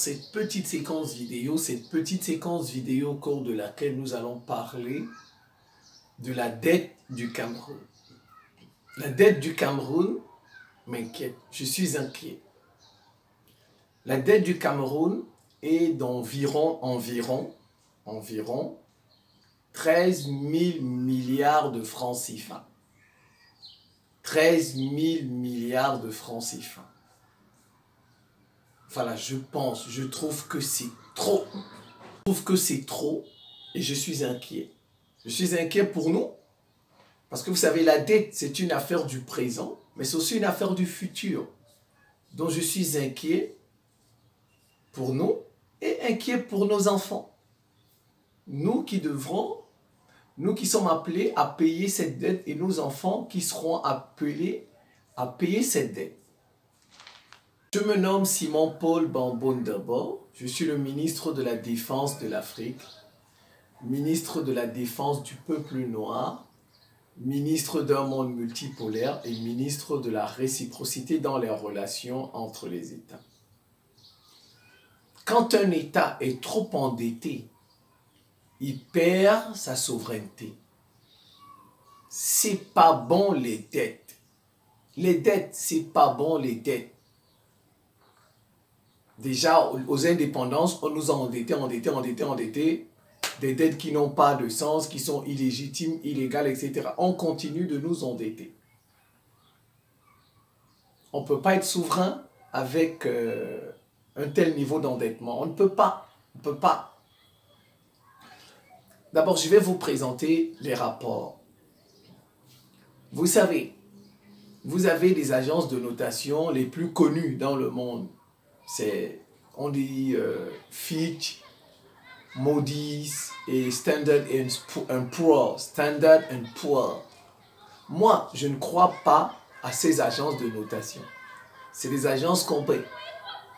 cette petite séquence vidéo au cours de laquelle nous allons parler de la dette du Cameroun. La dette du Cameroun m'inquiète, je suis inquiet. La dette du Cameroun est d'environ 13 000 milliards de francs CFA. 13 000 milliards de francs CFA. Voilà, je trouve que c'est trop. Je trouve que c'est trop et je suis inquiet. Je suis inquiet pour nous parce que vous savez, la dette, c'est une affaire du présent, mais c'est aussi une affaire du futur. Donc je suis inquiet pour nous et inquiet pour nos enfants. Nous qui sommes appelés à payer cette dette et nos enfants qui seront appelés à payer cette dette. Je me nomme Simon-Paul Bamboundabo, je suis le ministre de la Défense de l'Afrique, ministre de la Défense du peuple noir, ministre d'un monde multipolaire et ministre de la réciprocité dans les relations entre les États. Quand un État est trop endetté, il perd sa souveraineté. C'est pas bon les dettes. Les dettes, c'est pas bon les dettes. Déjà, aux indépendances, on nous a endettés, des dettes qui n'ont pas de sens, qui sont illégitimes, illégales, etc. On continue de nous endetter. On ne peut pas être souverain avec un tel niveau d'endettement. On ne peut pas. On ne peut pas. D'abord, je vais vous présenter les rapports. Vous savez, vous avez des agences de notation les plus connues dans le monde. On dit Fitch, Moody's et Standard & Poor's. Moi, je ne crois pas à ces agences de notation. C'est des agences qu'on paye.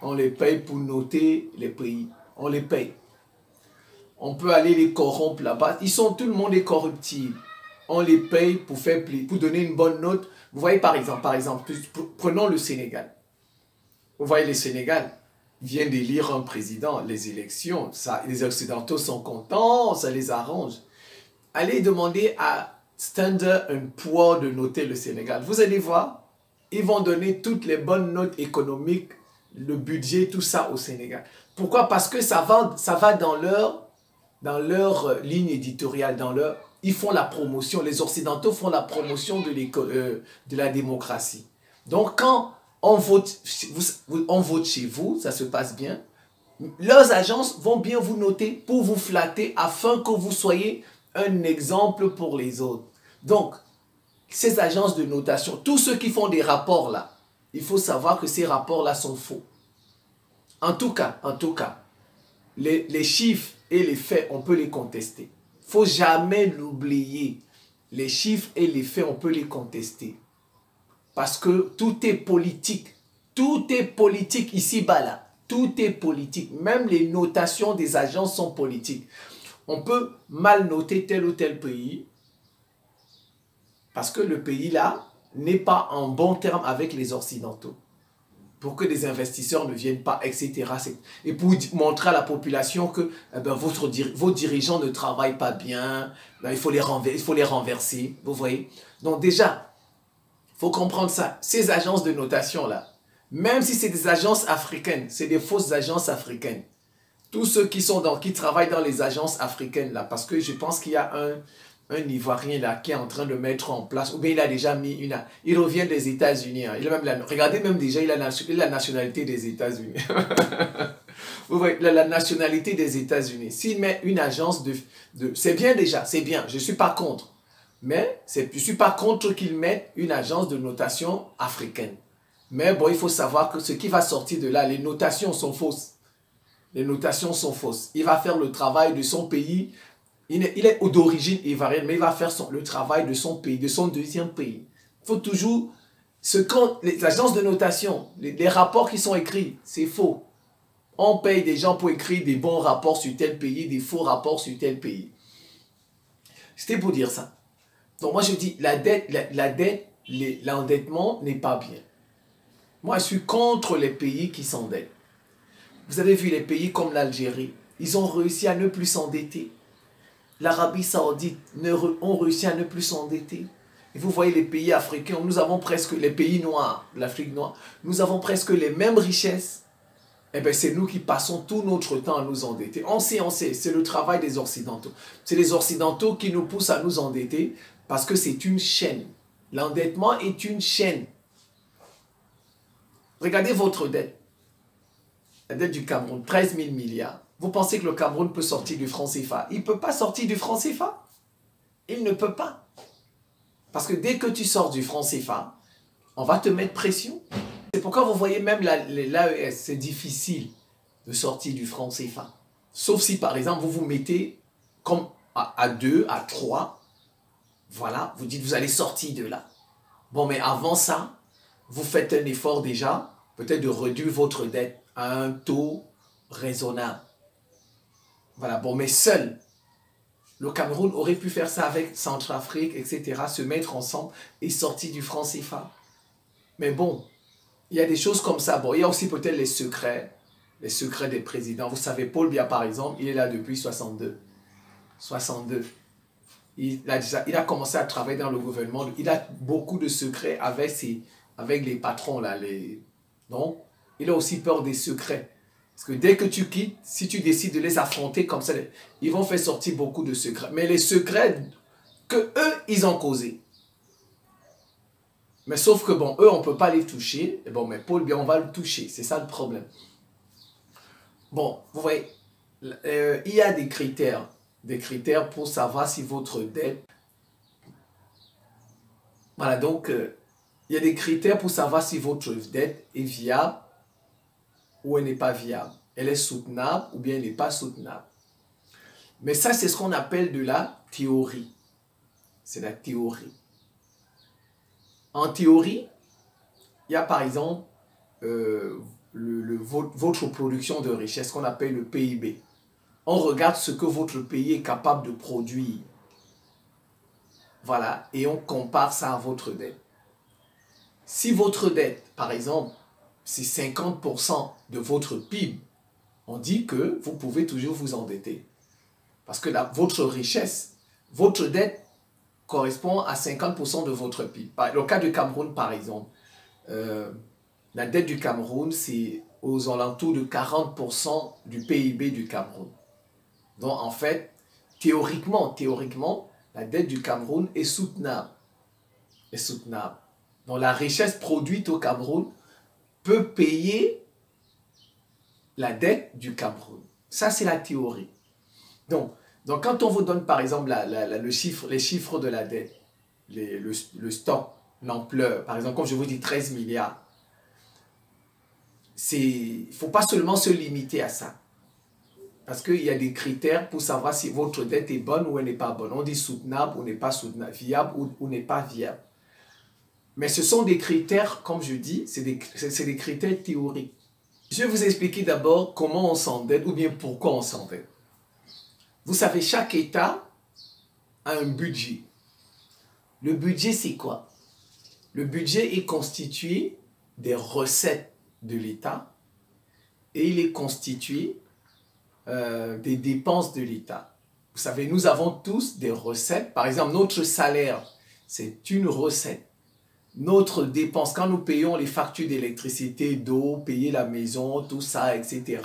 On les paye pour noter les pays. On les paye. On peut aller les corrompre là-bas. Tout le monde est corruptible. On les paye pour donner une bonne note. Vous voyez par exemple, prenons le Sénégal. Vous voyez, le Sénégal vient d'élire un président, les élections, les Occidentaux sont contents, ça les arrange. Allez demander à Standard & Poor's de noter le Sénégal. Vous allez voir, ils vont donner toutes les bonnes notes économiques, le budget, tout ça au Sénégal. Pourquoi? Parce que ça va dans leur ligne éditoriale, ils font la promotion, les Occidentaux font la promotion de la démocratie. Donc quand on vote chez vous, ça se passe bien. Leurs agences vont bien vous noter pour vous flatter afin que vous soyez un exemple pour les autres. Donc, ces agences de notation, tous ceux qui font des rapports là, il faut savoir que ces rapports-là sont faux. En tout cas, les chiffres et les faits, on peut les contester. Il ne faut jamais l'oublier. Les chiffres et les faits, on peut les contester. Parce que tout est politique. Tout est politique ici-bas là. Tout est politique. Même les notations des agences sont politiques. On peut mal noter tel ou tel pays parce que le pays là n'est pas en bon terme avec les Occidentaux. Pour que des investisseurs ne viennent pas, etc. Et pour montrer à la population que vos dirigeants ne travaillent pas bien, il faut les renverser. Vous voyez? Donc déjà, il faut comprendre ça. Ces agences de notation-là, même si c'est des agences africaines, c'est des fausses agences africaines. Tous ceux qui travaillent dans les agences africaines-là, parce que je pense qu'il y a un Ivoirien là qui est en train de mettre en place, ou bien il a déjà mis il revient des États-Unis. Hein, regardez même déjà, il a la nationalité des États-Unis. Vous voyez, la nationalité des États-Unis. S'il met une agence c'est bien déjà, c'est bien, je ne suis pas contre. Mais je ne suis pas contre qu'ils mettent une agence de notation africaine. Mais bon, il faut savoir que ce qui va sortir de là, les notations sont fausses. Les notations sont fausses. Il va faire le travail de son pays. Il est d'origine ivoirienne, mais il va faire le travail de son pays, de son deuxième pays. Il faut toujours... Les agences de notation, les rapports qui sont écrits, c'est faux. On paye des gens pour écrire des bons rapports sur tel pays, des faux rapports sur tel pays. C'était pour dire ça. Donc moi je dis, l'endettement n'est pas bien. Moi je suis contre les pays qui s'endettent. Vous avez vu les pays comme l'Algérie, ils ont réussi à ne plus s'endetter. L'Arabie Saoudite ont réussi à ne plus s'endetter. Et vous voyez les pays africains, nous avons presque, les pays noirs, l'Afrique noire, nous avons presque les mêmes richesses. Eh bien, c'est nous qui passons tout notre temps à nous endetter. On sait, c'est le travail des Occidentaux. C'est les Occidentaux qui nous poussent à nous endetter parce que c'est une chaîne. L'endettement est une chaîne. Regardez votre dette. La dette du Cameroun, 13 000 milliards. Vous pensez que le Cameroun peut sortir du franc CFA? Il ne peut pas sortir du franc CFA. Il ne peut pas. Parce que dès que tu sors du franc CFA, on va te mettre pression. C'est pourquoi vous voyez même l'AES, c'est difficile de sortir du franc CFA. Sauf si par exemple vous vous mettez comme à 2, à 3, voilà, vous dites vous allez sortir de là. Bon, mais avant ça, vous faites un effort déjà, peut-être de réduire votre dette à un taux raisonnable. Voilà, bon, mais seul, le Cameroun aurait pu faire ça avec Centrafrique, etc., se mettre ensemble et sortir du franc CFA. Mais bon, il y a des choses comme ça. Bon, il y a aussi peut-être les secrets des présidents. Vous savez, Paul Biya, par exemple, il est là depuis 62. 62. Il a commencé à travailler dans le gouvernement. Il a beaucoup de secrets avec les patrons, là. Donc, il a aussi peur des secrets. Parce que dès que tu quittes, si tu décides de les affronter comme ça, ils vont faire sortir beaucoup de secrets. Mais les secrets que eux, ils ont causés. Mais sauf que, bon, eux, on ne peut pas les toucher. Et bon, mais Paul Biya, on va le toucher. C'est ça le problème. Bon, vous voyez, il y a des critères pour savoir si votre dette... Voilà, donc, il y a des critères pour savoir si votre dette est viable ou elle n'est pas viable. Elle est soutenable ou bien elle n'est pas soutenable. Mais ça, c'est ce qu'on appelle de la théorie. C'est la théorie. En théorie, il y a par exemple votre production de richesse qu'on appelle le PIB. On regarde ce que votre pays est capable de produire. Voilà, et on compare ça à votre dette. Si votre dette, par exemple, c'est 50% de votre PIB, on dit que vous pouvez toujours vous endetter. Parce que votre richesse, votre dette correspond à 50% de votre PIB. Le cas du Cameroun, par exemple, la dette du Cameroun, c'est aux alentours de 40% du PIB du Cameroun. Donc, en fait, théoriquement, la dette du Cameroun est soutenable. Donc, la richesse produite au Cameroun peut payer la dette du Cameroun. Ça, c'est la théorie. Donc, quand on vous donne, par exemple, les chiffres de la dette, le stock, l'ampleur, par exemple, comme je vous dis, 13 milliards, il ne faut pas seulement se limiter à ça. Parce qu'il y a des critères pour savoir si votre dette est bonne ou elle n'est pas bonne. On dit soutenable ou n'est pas soutenable, viable ou n'est pas viable. Mais ce sont des critères, comme je dis, c'est des critères théoriques. Je vais vous expliquer d'abord comment on s'endette ou bien pourquoi on s'endette. Vous savez, chaque État a un budget. Le budget, c'est quoi? Le budget est constitué des recettes de l'État et il est constitué des dépenses de l'État. Vous savez, nous avons tous des recettes. Par exemple, notre salaire, c'est une recette. Notre dépense, quand nous payons les factures d'électricité, d'eau, payer la maison, tout ça, etc.,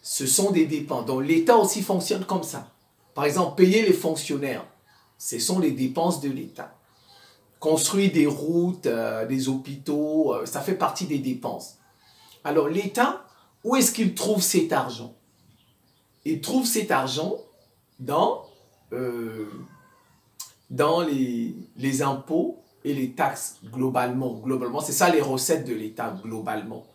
ce sont des dépenses. Donc, l'État aussi fonctionne comme ça. Par exemple, payer les fonctionnaires, ce sont les dépenses de l'État. Construire des routes, des hôpitaux, ça fait partie des dépenses. Alors, l'État, où est-ce qu'il trouve cet argent? Il trouve cet argent dans les impôts et les taxes, globalement. C'est ça les recettes de l'État, globalement.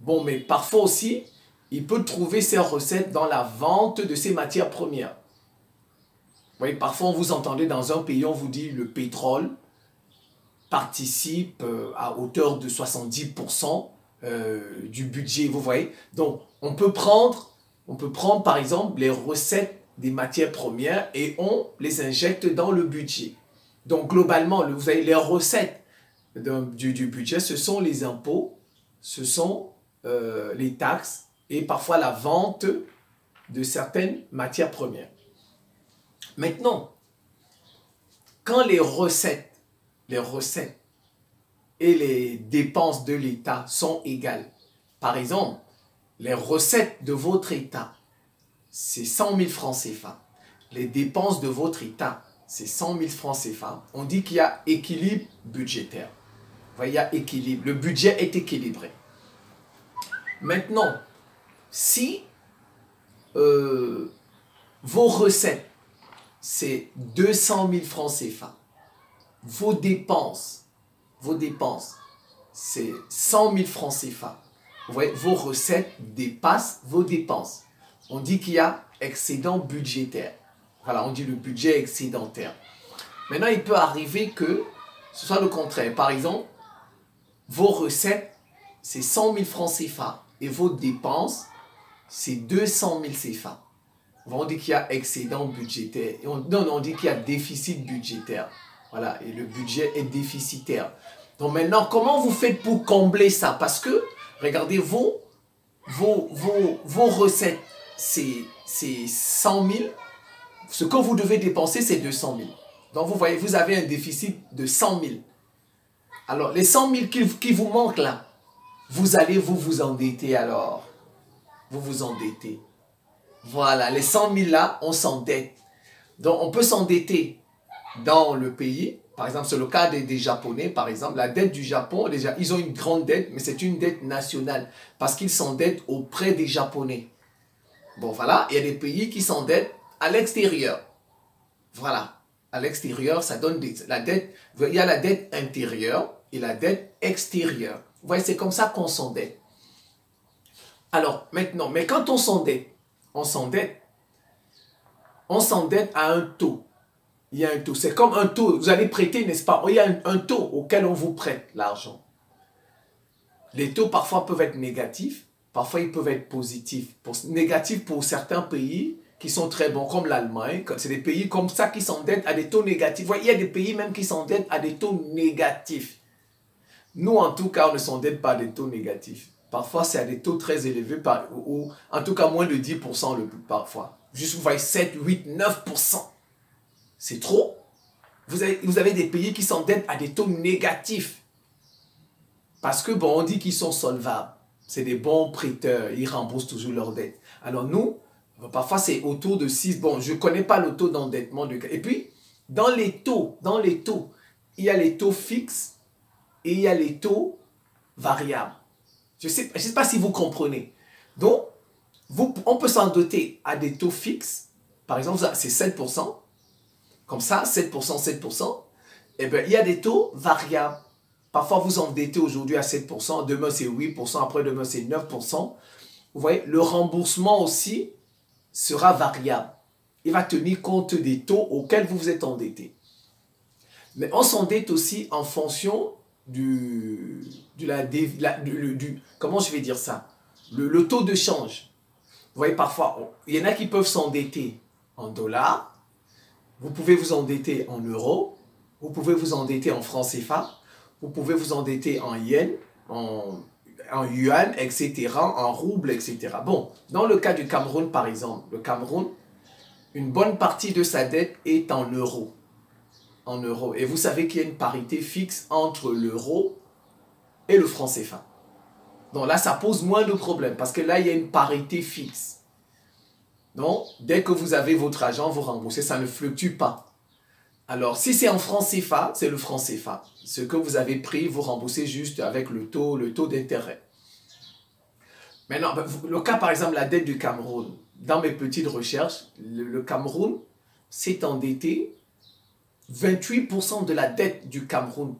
Bon, mais parfois aussi, il peut trouver ses recettes dans la vente de ses matières premières. Vous voyez, parfois, vous entendez dans un pays, on vous dit le pétrole participe à hauteur de 70% du budget, vous voyez. Donc, on peut prendre par exemple les recettes des matières premières et on les injecte dans le budget. Donc, globalement, vous avez les recettes du budget, ce sont les impôts, ce sont les taxes et parfois la vente de certaines matières premières. Maintenant, quand les recettes et les dépenses de l'État sont égales, par exemple, les recettes de votre État, c'est 100 000 francs CFA. Les dépenses de votre État, c'est 100 000 francs CFA. On dit qu'il y a équilibre budgétaire. Vous voyez, il y a équilibre. Le budget est équilibré. Maintenant, si vos recettes, c'est 200 000 francs CFA, vos dépenses, c'est 100 000 francs CFA. Vous voyez, vos recettes dépassent vos dépenses. On dit qu'il y a excédent budgétaire. Voilà, on dit le budget excédentaire. Maintenant, il peut arriver que ce soit le contraire. Par exemple, vos recettes, c'est 100 000 francs CFA et vos dépenses, c'est 200 000 CFA. On dit qu'il y a excédent budgétaire. Et on dit qu'il y a déficit budgétaire. Voilà, et le budget est déficitaire. Donc maintenant, comment vous faites pour combler ça? Parce que, regardez, vos recettes, c'est 100 000. Ce que vous devez dépenser, c'est 200 000. Donc vous voyez, vous avez un déficit de 100 000. Alors, les 100 000 qui vous manquent là, vous allez vous endetter alors. Vous vous endettez. Voilà, les 100 000 là, on s'endette. Donc, on peut s'endetter dans le pays. Par exemple, c'est le cas des Japonais, par exemple. La dette du Japon, déjà, ils ont une grande dette, mais c'est une dette nationale. Parce qu'ils s'endettent auprès des Japonais. Bon, voilà, il y a des pays qui s'endettent à l'extérieur. Voilà, à l'extérieur, ça donne la dette. Il y a la dette intérieure et la dette extérieure. Vous voyez, c'est comme ça qu'on s'endette. Alors, maintenant, mais quand on s'endette à un taux. Il y a un taux. C'est comme un taux. Vous allez prêter, n'est-ce pas? Il y a un taux auquel on vous prête l'argent. Les taux, parfois, peuvent être négatifs. Parfois, ils peuvent être positifs. Négatifs pour certains pays qui sont très bons, comme l'Allemagne. C'est des pays comme ça qui s'endettent à des taux négatifs. Il y a des pays même qui s'endettent à des taux négatifs. Nous, en tout cas, on ne s'endette pas à des taux négatifs. Parfois, c'est à des taux très élevés, ou en tout cas moins de 10% parfois. Juste, vous voyez, 7, 8, 9%. C'est trop. Vous avez des pays qui s'endettent à des taux négatifs. Parce que, bon, on dit qu'ils sont solvables. C'est des bons prêteurs. Ils remboursent toujours leurs dettes. Alors nous, parfois, c'est autour de 6. Bon, je ne connais pas le taux d'endettement. Et puis, dans les taux, il y a les taux fixes et il y a les taux variables. Je ne sais pas si vous comprenez. Donc, on peut s'endetter à des taux fixes. Par exemple, c'est 7%. Comme ça, 7%, 7%. Et bien, il y a des taux variables. Parfois, vous endettez aujourd'hui à 7%, demain c'est 8%, après demain c'est 9%. Vous voyez, le remboursement aussi sera variable. Il va tenir compte des taux auxquels vous vous êtes endetté. Mais on s'endette aussi en fonction comment je vais dire ça? Le taux de change. Vous voyez, parfois, il y en a qui peuvent s'endetter en dollars. Vous pouvez vous endetter en euros. Vous pouvez vous endetter en francs CFA. Vous pouvez vous endetter en yens, en yuan, etc., en roubles, etc. Bon, dans le cas du Cameroun, par exemple, le Cameroun, une bonne partie de sa dette est en euros. En euros. Et vous savez qu'il y a une parité fixe entre l'euro et le franc CFA. Donc là, ça pose moins de problèmes parce que là, il y a une parité fixe. Donc, dès que vous avez votre argent, vous remboursez, ça ne fluctue pas. Alors, si c'est en franc CFA, c'est le franc CFA. Ce que vous avez pris, vous remboursez juste avec le taux d'intérêt. Maintenant, le cas, par exemple, la dette du Cameroun. Dans mes petites recherches, le Cameroun s'est endetté 28% de la dette du Cameroun,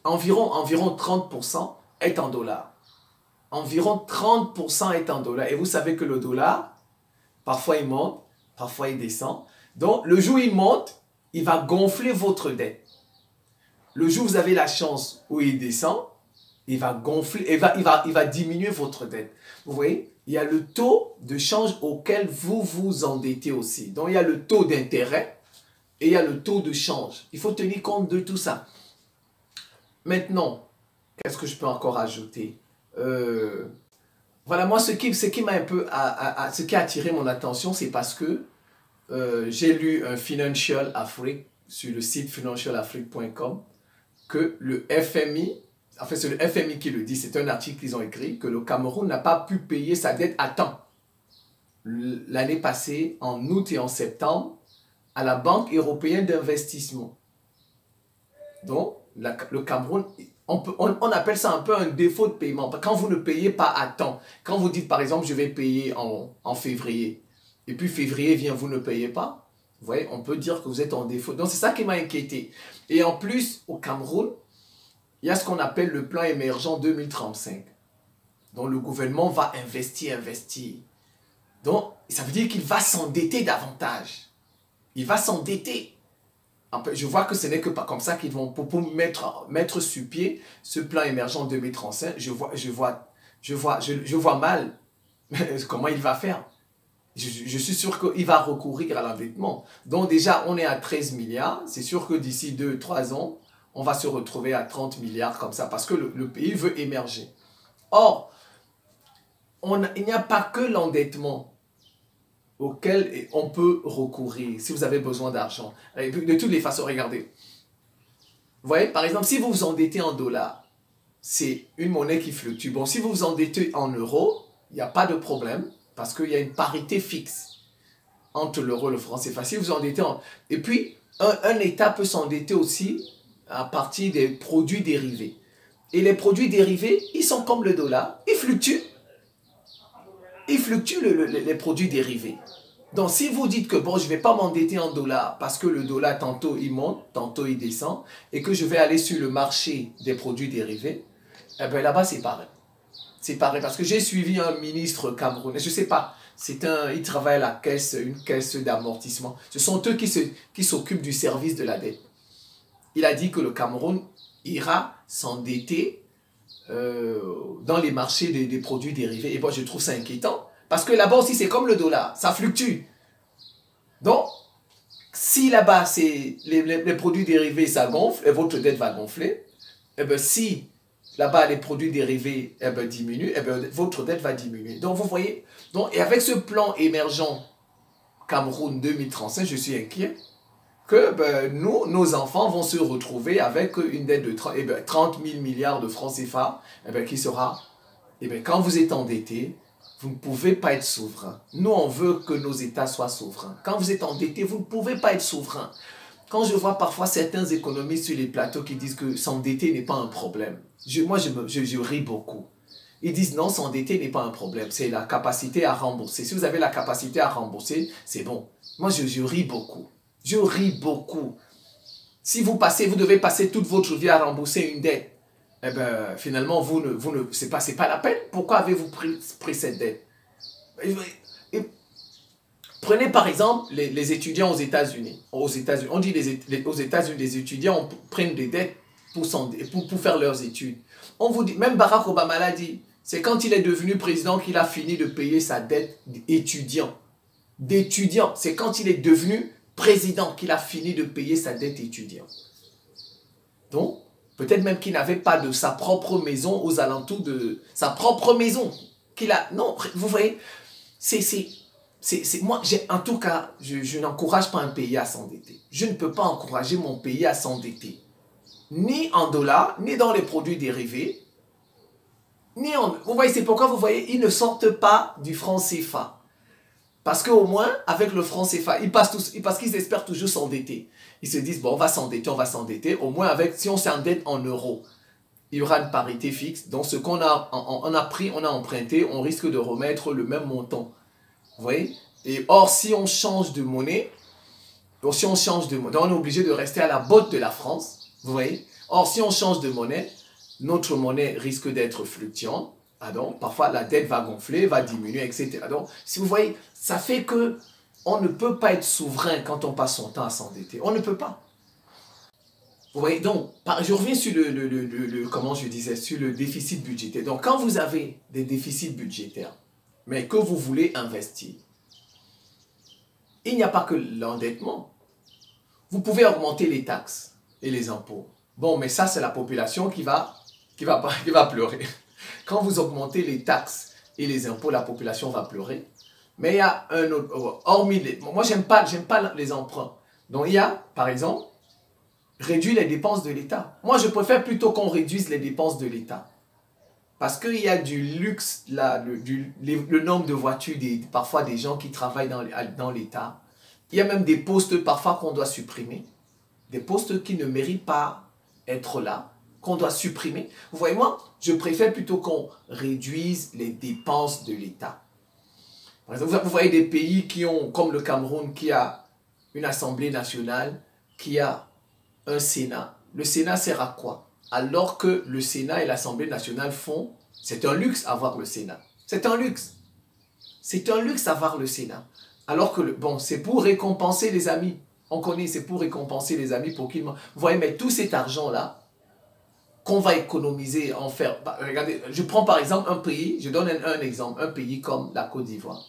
environ 30% est en dollars. Environ 30% est en dollars. Et vous savez que le dollar, parfois il monte, parfois il descend. Donc, le jour où il monte, il va gonfler votre dette. Le jour où vous avez la chance où il descend, il va gonfler, il va diminuer votre dette. Vous voyez, il y a le taux de change auquel vous vous endettez aussi. Donc, il y a le taux d'intérêt et il y a le taux de change. Il faut tenir compte de tout ça. Maintenant, qu'est-ce que je peux encore ajouter? Voilà, moi, ce qui m'a un peu, ce qui a attiré mon attention, c'est parce que j'ai lu un Financial Afrique sur le site financialafrique.com que le FMI, en fait c'est le FMI qui le dit, c'est un article qu'ils ont écrit, que le Cameroun n'a pas pu payer sa dette à temps. L'année passée, en août et en septembre, à la Banque européenne d'investissement. Donc, le Cameroun, on appelle ça un peu un défaut de paiement. Quand vous ne payez pas à temps, quand vous dites par exemple, je vais payer en février, et puis février vient, vous ne payez pas, vous voyez, on peut dire que vous êtes en défaut. Donc, c'est ça qui m'a inquiété. Et en plus, au Cameroun, il y a ce qu'on appelle le plan émergent 2035. Donc, le gouvernement va investir. Donc, ça veut dire qu'il va s'endetter davantage. Il va s'endetter. Je vois que ce n'est que pas comme ça qu'ils vont, pour mettre sur pied ce plan émergent 2035, je vois mal comment il va faire. Je suis sûr qu'il va recourir à l'endettement. Donc déjà, on est à 13 milliards. C'est sûr que d'ici 2-3 ans, on va se retrouver à 30 milliards comme ça parce que le pays veut émerger. Or, il n'y a pas que l'endettement auquel on peut recourir si vous avez besoin d'argent. De toutes les façons, regardez. Vous voyez, par exemple, si vous vous endettez en dollars, c'est une monnaie qui fluctue. Bon, si vous vous endettez en euros, il n'y a pas de problème parce qu'il y a une parité fixe entre l'euro et le franc CFA. Si vous vous endettez en... Et puis, un État peut s'endetter aussi à partir des produits dérivés. Et les produits dérivés, ils sont comme le dollar, ils fluctuent. Ils fluctuent les produits dérivés. Donc, si vous dites que bon, je ne vais pas m'endetter en dollars parce que le dollar, tantôt il monte, tantôt il descend, et que je vais aller sur le marché des produits dérivés, eh bien là-bas, c'est pareil. C'est pareil, parce que j'ai suivi un ministre camerounais, je ne sais pas, il travaille à la caisse, une caisse d'amortissement. Ce sont eux qui s'occupent du service de la dette. Il a dit que le Cameroun ira s'endetter dans les marchés des produits dérivés. Et moi, je trouve ça inquiétant. Parce que là-bas aussi, c'est comme le dollar. Ça fluctue. Donc, si là-bas, les produits dérivés, ça gonfle, et votre dette va gonfler, et bien si là-bas, les produits dérivés diminuent, et bien votre dette va diminuer. Donc, vous voyez, et avec ce plan émergent Cameroun 2035, je suis inquiet que nos enfants vont se retrouver avec une dette de 30 000 milliards de francs CFA, qui sera, quand vous êtes endetté, vous ne pouvez pas être souverain. Nous, on veut que nos États soient souverains. Quand vous êtes endetté, vous ne pouvez pas être souverain. Quand je vois parfois certains économistes sur les plateaux qui disent que s'endetter n'est pas un problème, moi, je ris beaucoup. Ils disent non, s'endetter n'est pas un problème, c'est la capacité à rembourser. Si vous avez la capacité à rembourser, c'est bon. Moi, je ris beaucoup. Je ris beaucoup. Si vous devez passer toute votre vie à rembourser une dette, finalement, c'est pas la peine. Pourquoi avez-vous pris cette dette? Prenez par exemple les étudiants aux États-Unis. On dit aux États-Unis, les étudiants prennent des dettes pour faire leurs études. On vous dit, même Barack Obama l'a dit, c'est quand il est devenu président qu'il a fini de payer sa dette d'étudiant. C'est quand il est devenu président qu'il a fini de payer sa dette étudiant. Donc, peut-être même qu'il n'avait pas de sa propre maison aux alentours de sa propre maison. Non, vous voyez, moi, en tout cas, je n'encourage pas un pays à s'endetter. Je ne peux pas encourager mon pays à s'endetter. Ni en dollars, ni dans les produits dérivés, vous voyez, c'est pourquoi vous voyez, ils ne sortent pas du franc CFA. Parce qu'au moins, avec le franc CFA, parce qu'ils espèrent toujours s'endetter. Ils se disent, bon, on va s'endetter. Au moins, si on s'endette en euros, il y aura une parité fixe. Donc, ce qu'on a emprunté, on risque de remettre le même montant. Vous voyez? Et or, si on change de monnaie, on est obligé de rester à la botte de la France. Vous voyez? Or, si on change de monnaie, notre monnaie risque d'être fluctuante. Donc, parfois, la dette va gonfler, va diminuer, etc. Donc, si vous voyez, ça fait que on ne peut pas être souverain quand on passe son temps à s'endetter. On ne peut pas. Vous voyez, donc, je reviens sur comment je disais, sur le déficit budgétaire. Donc, quand vous avez des déficits budgétaires, mais que vous voulez investir, il n'y a pas que l'endettement. Vous pouvez augmenter les taxes et les impôts. Bon, mais ça, c'est la population qui va pleurer. Quand vous augmentez les taxes et les impôts, la population va pleurer. Mais il y a un autre, hormis les... Moi, j'aime pas les emprunts. Donc, il y a, par exemple, réduire les dépenses de l'État. Moi, je préfère plutôt qu'on réduise les dépenses de l'État. Parce qu'il y a du luxe, là, le nombre de voitures, parfois des gens qui travaillent dans l'État. Il y a même des postes parfois qu'on doit supprimer. Des postes qui ne méritent pas être là, qu'on doit supprimer. Vous voyez, moi, je préfère plutôt qu'on réduise les dépenses de l'État. Par exemple, vous voyez des pays qui ont, comme le Cameroun, qui a une Assemblée nationale, qui a un Sénat. Le Sénat sert à quoi? Alors que le Sénat et l'Assemblée nationale font, c'est un luxe avoir le Sénat. C'est un luxe. C'est un luxe avoir le Sénat. Alors que, bon, c'est pour récompenser les amis. On connaît, c'est pour récompenser les amis pour qu'ils... Vous voyez, mais tout cet argent-là, qu'on va économiser, en faire... Bah, regardez, je prends par exemple un pays, je donne un exemple, un pays comme la Côte d'Ivoire.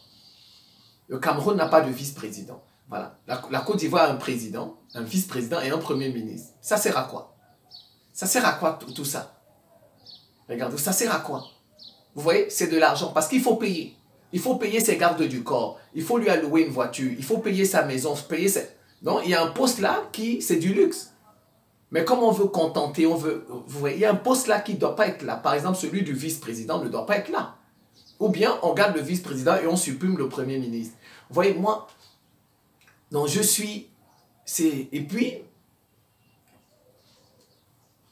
Le Cameroun n'a pas de vice-président. Voilà. La Côte d'Ivoire a un président, un vice-président et un premier ministre. Ça sert à quoi? Ça sert à quoi tout ça? Regardez, ça sert à quoi? Vous voyez, c'est de l'argent parce qu'il faut payer. Il faut payer ses gardes du corps. Il faut lui allouer une voiture. Il faut payer sa maison. Payer ses... Donc, il y a un poste là qui, c'est du luxe. Mais comme on veut contenter, on veut... Vous voyez, il y a un poste là qui ne doit pas être là. Par exemple, celui du vice-président ne doit pas être là. Ou bien, on garde le vice-président et on supprime le premier ministre. Vous voyez, moi... Donc, je suis... Et puis...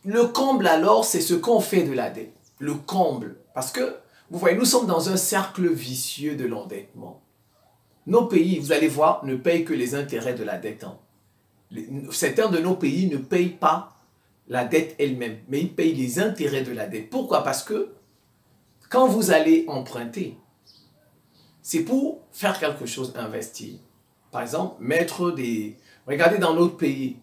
Le comble alors, c'est ce qu'on fait de la dette. Le comble. Parce que, vous voyez, nous sommes dans un cercle vicieux de l'endettement. Nos pays, vous allez voir, ne payent que les intérêts de la dette. Certains de nos pays ne payent pas la dette elle-même, mais ils payent les intérêts de la dette. Pourquoi? Parce que quand vous allez emprunter, c'est pour faire quelque chose, investir. Par exemple, mettre des... Regardez dans notre pays,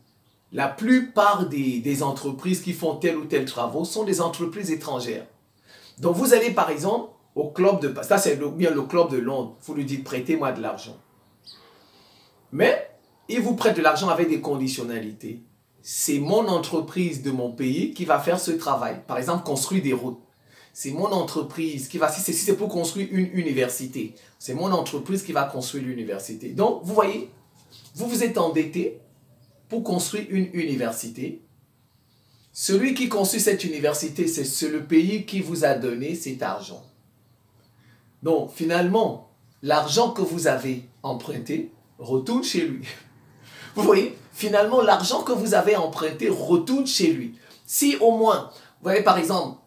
la plupart des entreprises qui font tel ou tel travaux sont des entreprises étrangères. Donc vous allez par exemple au club de... Ça c'est bien le club de Londres. Vous lui dites prêtez-moi de l'argent. Mais il vous prête de l'argent avec des conditionnalités. C'est mon entreprise de mon pays qui va faire ce travail. Par exemple, construire des routes. C'est mon entreprise qui va... Si c'est pour construire une université, c'est mon entreprise qui va construire l'université. Donc, vous voyez, vous vous êtes endetté pour construire une université. Celui qui construit cette université, c'est le pays qui vous a donné cet argent. Donc, finalement, l'argent que vous avez emprunté retourne chez lui. Vous voyez, finalement, l'argent que vous avez emprunté retourne chez lui. Si au moins, vous voyez, par exemple,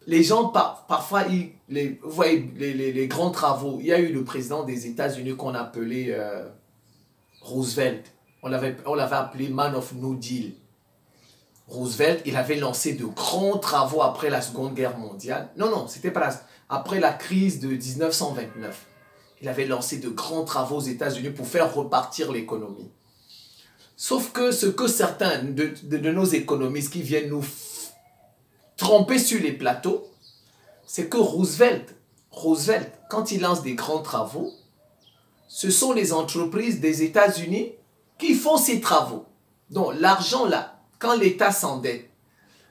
les gens, parfois, vous voyez, les grands travaux, il y a eu le président des États-Unis qu'on appelait Roosevelt. On l'avait appelé Man of No Deal. Roosevelt, il avait lancé de grands travaux après la Seconde Guerre mondiale. Non, c'était pas après la crise de 1929. Il avait lancé de grands travaux aux États-Unis pour faire repartir l'économie. Sauf que ce que certains de nos économistes qui viennent nous tromper sur les plateaux, c'est que Roosevelt, quand il lance des grands travaux, ce sont les entreprises des États-Unis qui font ces travaux. Donc l'argent là, quand l'État s'endette,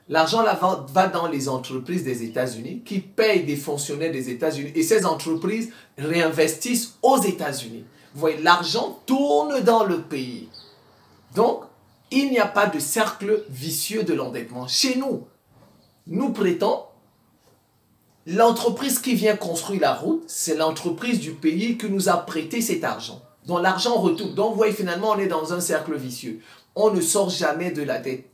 l'argent là va dans les entreprises des États-Unis qui payent des fonctionnaires des États-Unis et ces entreprises réinvestissent aux États-Unis. Vous voyez, l'argent tourne dans le pays. Donc, il n'y a pas de cercle vicieux de l'endettement. Chez nous, nous prêtons, l'entreprise qui vient construire la route, c'est l'entreprise du pays qui nous a prêté cet argent. Donc l'argent retourne. Donc vous voyez, finalement, on est dans un cercle vicieux. On ne sort jamais de la dette.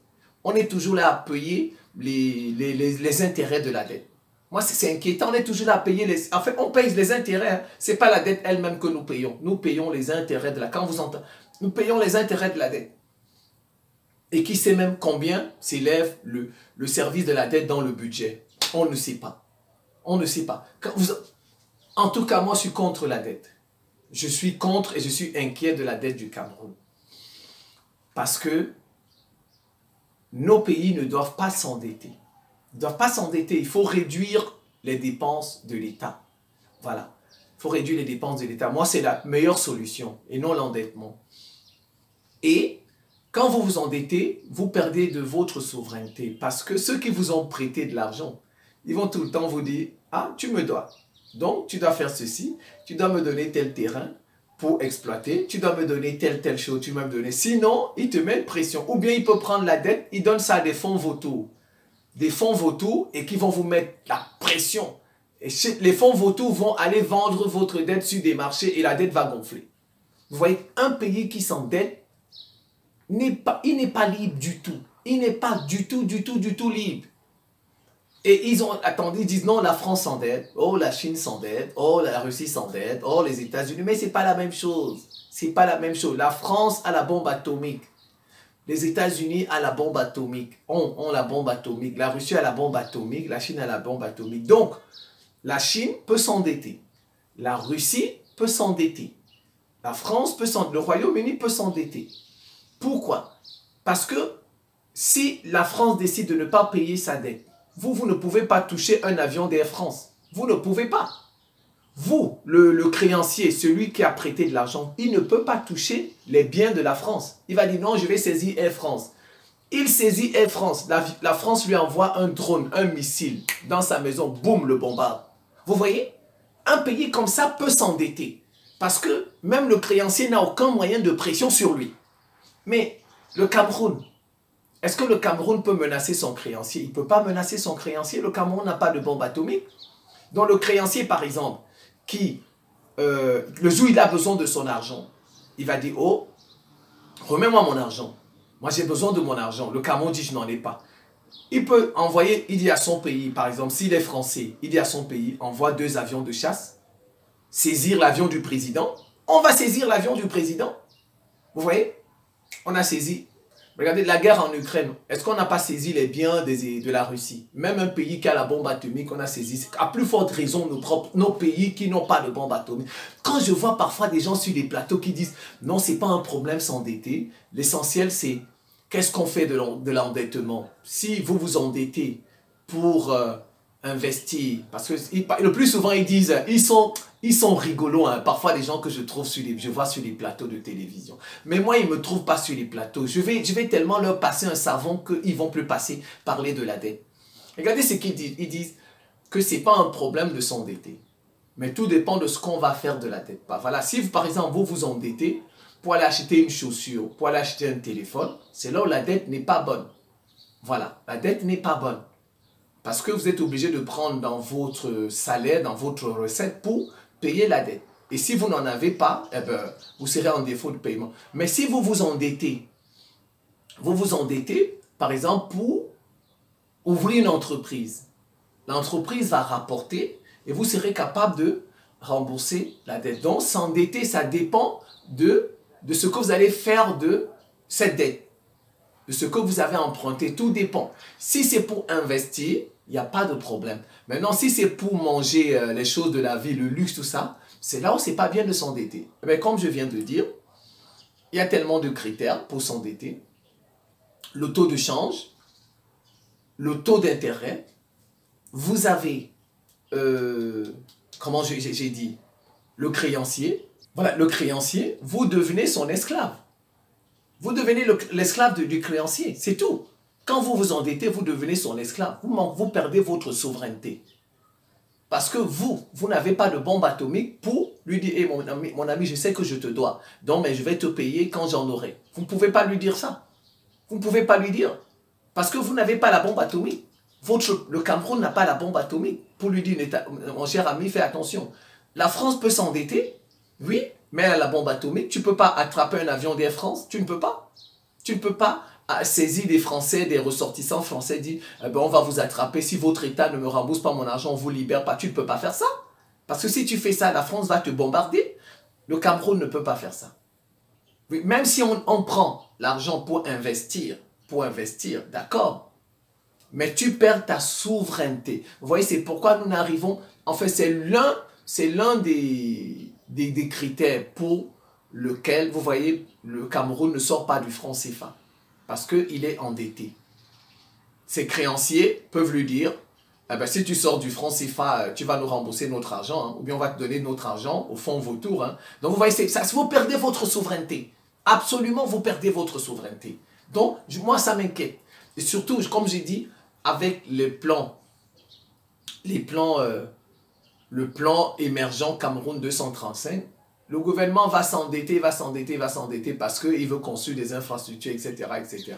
On est toujours là à payer les intérêts de la dette. Moi, c'est inquiétant. On est toujours là à payer les... En fait, on paye les intérêts. Hein. Ce n'est pas la dette elle-même que nous payons. Nous payons les intérêts de la... Quand vous entendez, nous payons les intérêts de la dette. Et qui sait même combien s'élève le service de la dette dans le budget? On ne sait pas. On ne sait pas. En tout cas, moi, je suis contre la dette. Je suis contre et je suis inquiet de la dette du Cameroun. Parce que nos pays ne doivent pas s'endetter. Ils ne doivent pas s'endetter. Il faut réduire les dépenses de l'État. Voilà. Il faut réduire les dépenses de l'État. Moi, c'est la meilleure solution et non l'endettement. Et quand vous vous endettez, vous perdez de votre souveraineté. Parce que ceux qui vous ont prêté de l'argent, ils vont tout le temps vous dire Ah, tu me dois. Donc, tu dois faire ceci. Tu dois me donner tel terrain pour exploiter. Tu dois me donner telle chose. Tu vas me donner. Sinon, il te met une pression. Ou bien il peut prendre la dette. Il donne ça à des fonds vautours. Des fonds vautours et qui vont vous mettre la pression. Et les fonds vautours vont aller vendre votre dette sur des marchés et la dette va gonfler. Vous voyez, un pays qui s'endette, il n'est pas libre du tout. Il n'est pas du tout libre. Et ils ont attendu, ils disent non, la France s'endette, oh la Chine s'endette, oh la Russie s'endette, oh les États-Unis, mais c'est pas la même chose. C'est pas la même chose. La France a la bombe atomique. Les États-Unis a la bombe atomique, ont la bombe atomique. La Russie a la bombe atomique, la Chine a la bombe atomique. Donc, la Chine peut s'endetter. La Russie peut s'endetter. La France peut s'endetter. Le Royaume-Uni peut s'endetter. Pourquoi? Parce que si la France décide de ne pas payer sa dette, vous ne pouvez pas toucher un avion d'Air France. Vous ne pouvez pas. Vous, le créancier, celui qui a prêté de l'argent, il ne peut pas toucher les biens de la France. Il va dire non, je vais saisir Air France. Il saisit Air France. La France lui envoie un drone, un missile dans sa maison. Boum, le bombarde. Vous voyez? Un pays comme ça peut s'endetter. Parce que même le créancier n'a aucun moyen de pression sur lui. Mais le Cameroun, est-ce que le Cameroun peut menacer son créancier? Il ne peut pas menacer son créancier. Le Cameroun n'a pas de bombe atomique. Donc le créancier, par exemple, qui, le jour où il a besoin de son argent, il va dire, oh, remets-moi mon argent. Moi, j'ai besoin de mon argent. Le Cameroun dit, je n'en ai pas. Il peut envoyer, il dit à son pays, par exemple, s'il est français, il dit à son pays, envoie 2 avions de chasse, saisir l'avion du président. On va saisir l'avion du président. Vous voyez? On a saisi. Regardez, la guerre en Ukraine, est-ce qu'on n'a pas saisi les biens de la Russie? Même un pays qui a la bombe atomique, on a saisi. À plus forte raison, nos pays qui n'ont pas de bombe atomique. Quand je vois parfois des gens sur des plateaux qui disent « Non, ce n'est pas un problème s'endetter. L'essentiel, c'est qu'est-ce qu'on fait de l'endettement? Si vous vous endettez pour investir, parce que le plus souvent, ils disent, ils sont rigolos, hein. Parfois les gens que je vois sur les plateaux de télévision. Mais moi, ils ne me trouvent pas sur les plateaux. Je vais tellement leur passer un savon qu'ils ne vont plus parler de la dette. Regardez ce qu'ils disent. Ils disent que ce n'est pas un problème de s'endetter. Mais tout dépend de ce qu'on va faire de la dette. Voilà, si par exemple, vous vous endettez pour aller acheter une chaussure, pour aller acheter un téléphone, c'est là où la dette n'est pas bonne. Voilà, la dette n'est pas bonne. Parce que vous êtes obligé de prendre dans votre salaire, dans votre recette pour payer la dette. Et si vous n'en avez pas, eh ben, vous serez en défaut de paiement. Mais si vous vous endettez, par exemple, pour ouvrir une entreprise. L'entreprise va rapporter et vous serez capable de rembourser la dette. Donc, s'endetter, ça dépend de ce que vous allez faire de cette dette. De ce que vous avez emprunté, tout dépend. Si c'est pour investir, il n'y a pas de problème. Maintenant, si c'est pour manger les choses de la vie, le luxe, tout ça, c'est là où c'est pas bien de s'endetter. Mais comme je viens de dire, il y a tellement de critères pour s'endetter. Le taux de change, le taux d'intérêt, vous avez, comment j'ai dit, le créancier. Voilà, le créancier, vous devenez son esclave. Vous devenez l'esclave du créancier, c'est tout. Quand vous vous endettez, vous devenez son esclave. Vous perdez votre souveraineté. Parce que vous n'avez pas de bombe atomique pour lui dire hey, mon ami, je sais que je te dois. Donc, mais je vais te payer quand j'en aurai. Vous ne pouvez pas lui dire ça. Vous ne pouvez pas lui dire. Parce que vous n'avez pas la bombe atomique. Le Cameroun n'a pas la bombe atomique. Pour lui dire, mon cher ami, fais attention. La France peut s'endetter, oui, mais elle a la bombe atomique. Tu ne peux pas attraper un avion d'Air France. Tu ne peux pas. Tu ne peux pas saisir des Français, des ressortissants français, dire eh ben, on va vous attraper. Si votre État ne me rembourse pas mon argent, on ne vous libère pas. Tu ne peux pas faire ça. Parce que si tu fais ça, la France va te bombarder. Le Cameroun ne peut pas faire ça. Oui, même si on prend l'argent pour investir, d'accord. Mais tu perds ta souveraineté. Vous voyez, c'est pourquoi nous n'arrivons... En fait, c'est l'un des critères pour lequel, vous voyez, le Cameroun ne sort pas du franc CFA. Parce qu'il est endetté. Ses créanciers peuvent lui dire, eh ben, si tu sors du franc CFA, tu vas nous rembourser notre argent, hein, ou bien on va te donner notre argent au fond vautour. Hein. Donc vous voyez, vous perdez votre souveraineté. Absolument, vous perdez votre souveraineté. Donc, moi, ça m'inquiète. Et surtout, comme j'ai dit, avec les plans le plan émergent Cameroun 235, le gouvernement va s'endetter, parce qu'il veut construire des infrastructures, etc., etc.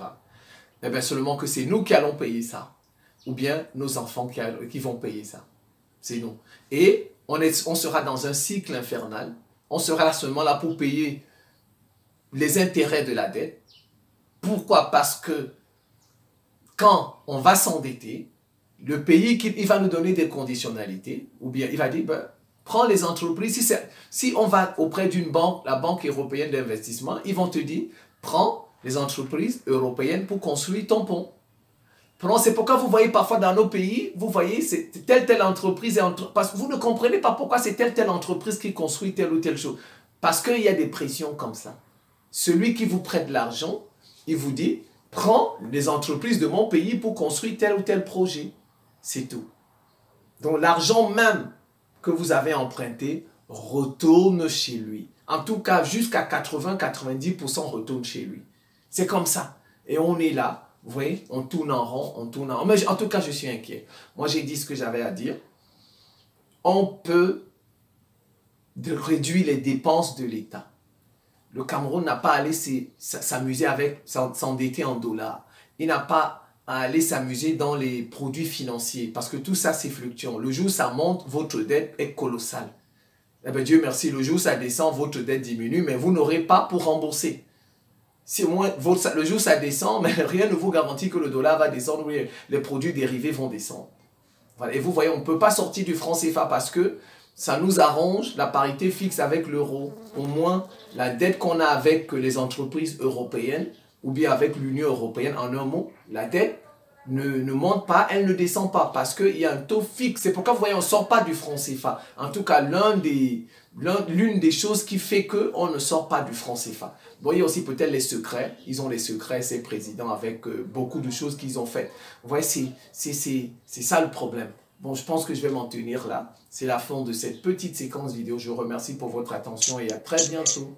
Eh bien, seulement que c'est nous qui allons payer ça. Ou bien nos enfants qui vont payer ça. C'est nous. Et on sera dans un cycle infernal. On sera seulement là pour payer les intérêts de la dette. Pourquoi? Parce que quand on va s'endetter, le pays, il va nous donner des conditionnalités, ou bien il va dire, ben, prends les entreprises, si on va auprès d'une banque, la Banque européenne d'investissement, ils vont te dire, prends les entreprises européennes pour construire ton pont. C'est pourquoi vous voyez parfois dans nos pays, vous voyez, c'est telle entreprise, parce que vous ne comprenez pas pourquoi c'est telle entreprise qui construit telle ou telle chose. Parce qu'il y a des pressions comme ça. Celui qui vous prête de l'argent, il vous dit, prends les entreprises de mon pays pour construire tel ou tel projet. C'est tout. Donc l'argent même que vous avez emprunté retourne chez lui. En tout cas, jusqu'à 80-90% retourne chez lui. C'est comme ça. Et on est là, vous voyez, on tourne en rond, on tourne en rond. Mais en tout cas, je suis inquiet. Moi, j'ai dit ce que j'avais à dire. On peut réduire les dépenses de l'État. Le Cameroun n'a pas à aller s'amuser avec, s'endetter en dollars. Il n'a pas à aller s'amuser dans les produits financiers, parce que tout ça, c'est fluctuant. Le jour où ça monte, votre dette est colossale. Eh bien, Dieu merci, le jour où ça descend, votre dette diminue, mais vous n'aurez pas pour rembourser. Si au moins, le jour où ça descend, mais rien ne vous garantit que le dollar va descendre, oui, les produits dérivés vont descendre. Voilà. Et vous voyez, on ne peut pas sortir du franc CFA parce que ça nous arrange la parité fixe avec l'euro. Au moins, la dette qu'on a avec les entreprises européennes ou bien avec l'Union européenne, en un mot, la dette ne monte pas, elle ne descend pas parce qu'il y a un taux fixe. C'est pourquoi vous voyez, on ne sort pas du franc CFA. En tout cas, l'une des choses qui fait qu'on ne sort pas du franc CFA. Vous voyez aussi peut-être les secrets. Ils ont les secrets, ces présidents, avec beaucoup de choses qu'ils ont faites. Vous voyez, c'est ça le problème. Bon, je pense que je vais m'en tenir là. C'est la fin de cette petite séquence vidéo. Je vous remercie pour votre attention et à très bientôt.